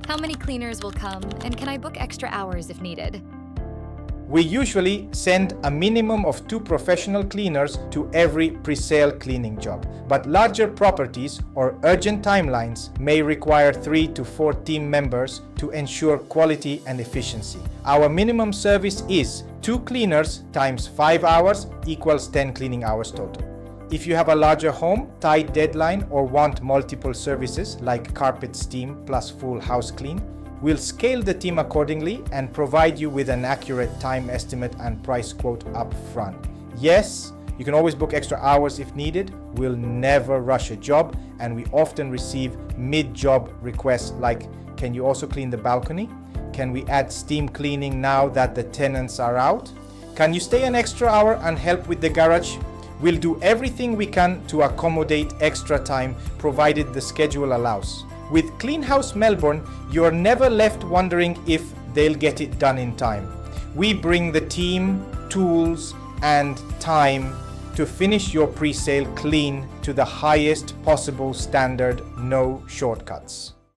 How many cleaners will come, and can I book extra hours if needed? We usually send a minimum of 2 professional cleaners to every presale cleaning job, but larger properties or urgent timelines may require 3 to 4 team members to ensure quality and efficiency. Our minimum service is 2 cleaners times 5 hours equals 10 cleaning hours total. If you have a larger home, tight deadline, or want multiple services like carpet steam plus full house clean, we'll scale the team accordingly and provide you with an accurate time estimate and price quote up front. Yes, you can always book extra hours if needed. We'll never rush a job, and we often receive mid-job requests like, can you also clean the balcony? Can we add steam cleaning now that the tenants are out? Can you stay an extra hour and help with the garage? We'll do everything we can to accommodate extra time provided the schedule allows. With Clean House Melbourne, you're never left wondering if they'll get it done in time. We bring the team, tools, and time to finish your presale clean to the highest possible standard, no shortcuts.